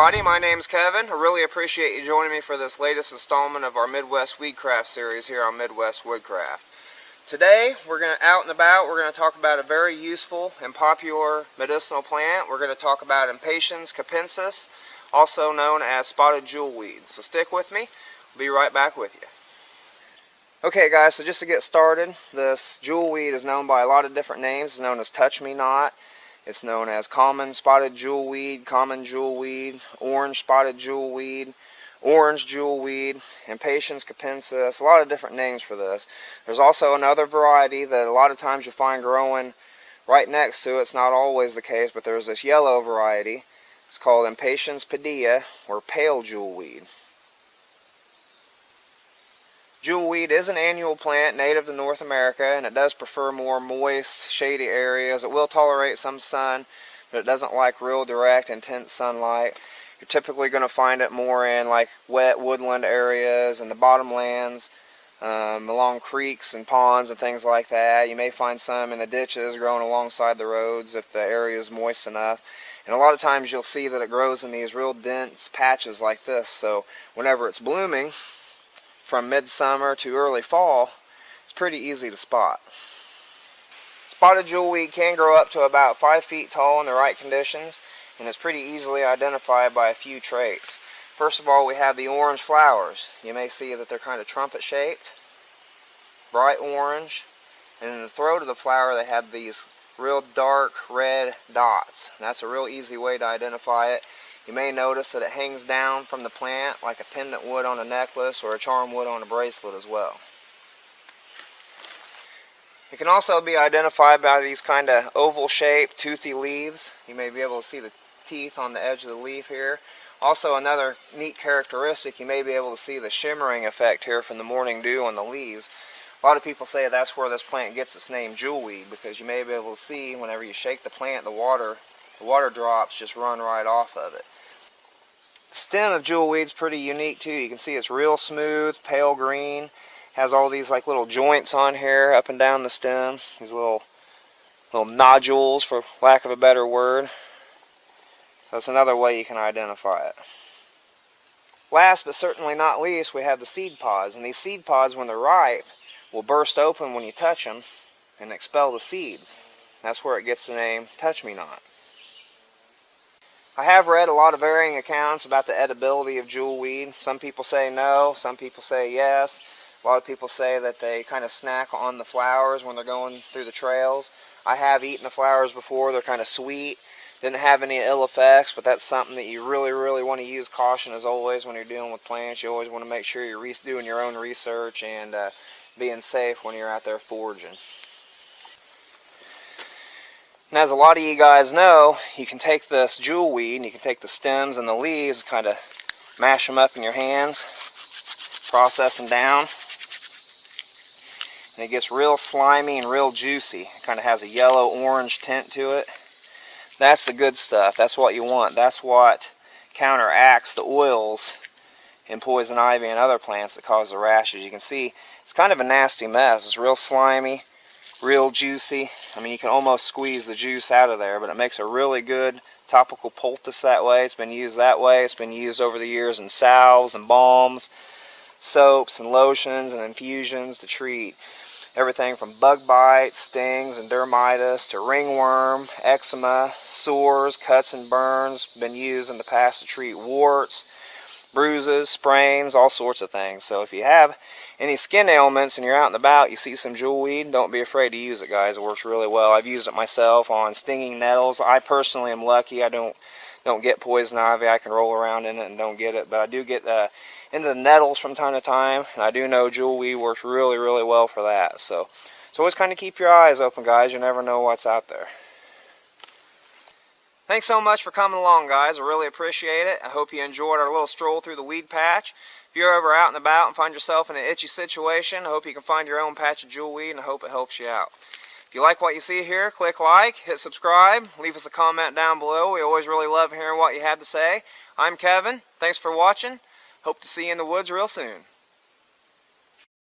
everybody, my name's Kevin. I really appreciate you joining me for this latest installment of our Midwest Weedcraft series here on Midwest Woodcraft. Today, we're going to out and about, we're going to talk about a very useful and popular medicinal plant. We're going to talk about Impatiens capensis, also known as spotted jewelweed. So stick with me, I'll be right back with you. Okay guys, so just to get started, this jewelweed is known by a lot of different names. It's known as touch-me-not. It's known as common spotted jewelweed, common jewelweed, orange spotted jewelweed, orange jewelweed, Impatiens capensis, a lot of different names for this. There's also another variety that a lot of times you'll find growing right next to it. It's not always the case, but there's this yellow variety. It's called Impatiens padilla, or pale jewelweed. Jewelweed is an annual plant native to North America, and it does prefer more moist, shady areas. It will tolerate some sun, but it doesn't like real direct, intense sunlight. You're typically going to find it more in like wet woodland areas and the bottomlands, along creeks and ponds and things like that. You may find some in the ditches growing alongside the roads if the area is moist enough. And a lot of times you'll see that it grows in these real dense patches like this, so whenever it's blooming, from midsummer to early fall, it's pretty easy to spot. Spotted jewelweed can grow up to about 5 feet tall in the right conditions, and it's pretty easily identified by a few traits. First of all, we have the orange flowers. You may see that they're kind of trumpet shaped, bright orange, and in the throat of the flower they have these real dark red dots. And that's a real easy way to identify it. You may notice that it hangs down from the plant like a pendant would on a necklace or a charm would on a bracelet as well. It can also be identified by these kind of oval-shaped, toothy leaves. You may be able to see the teeth on the edge of the leaf here. Also, another neat characteristic, you may be able to see the shimmering effect here from the morning dew on the leaves. A lot of people say that's where this plant gets its name, jewelweed, because you may be able to see whenever you shake the plant, the water drops just run right off of it. The stem of jewelweed is pretty unique too. You can see it's real smooth, pale green. Has all these like little joints on here up and down the stem. These little nodules, for lack of a better word. That's another way you can identify it. Last but certainly not least, we have the seed pods. And these seed pods, when they're ripe, will burst open when you touch them and expel the seeds. That's where it gets the name touch-me-not. I have read a lot of varying accounts about the edibility of jewelweed. Some people say no, some people say yes. A lot of people say that they kind of snack on the flowers when they're going through the trails. I have eaten the flowers before. They're kind of sweet. Didn't have any ill effects, but that's something that you really want to use caution as always when you're dealing with plants. You always want to make sure you're doing your own research and being safe when you're out there foraging. And as a lot of you guys know, you can take this jewelweed and you can take the stems and the leaves, kind of mash them up in your hands, process them down, and it gets real slimy and real juicy. It kind of has a yellow-orange tint to it. That's the good stuff. That's what you want. That's what counteracts the oils in poison ivy and other plants that cause the rashes. You can see it's kind of a nasty mess. It's real slimy, real juicy. I mean, you can almost squeeze the juice out of there, but it makes a really good topical poultice that way. It's been used that way. It's been used over the years in salves and balms, soaps and lotions and infusions to treat everything from bug bites, stings, and dermatitis to ringworm, eczema, sores, cuts and burns. Been used in the past to treat warts, bruises, sprains, all sorts of things. So if you have any skin ailments and you're out and about, you see some jewelweed, don't be afraid to use it, guys. It works really well. I've used it myself on stinging nettles. I personally am lucky. I don't get poison ivy. I can roll around in it and don't get it, but I do get into the nettles from time to time, and I do know jewelweed works really well for that. So always kind of keep your eyes open, guys. You never know what's out there. Thanks so much for coming along, guys. I really appreciate it. I hope you enjoyed our little stroll through the weed patch. If you're ever out and about and find yourself in an itchy situation, I hope you can find your own patch of jewelweed, and I hope it helps you out. If you like what you see here, click like, hit subscribe, leave us a comment down below. We always really love hearing what you have to say. I'm Kevin. Thanks for watching. Hope to see you in the woods real soon.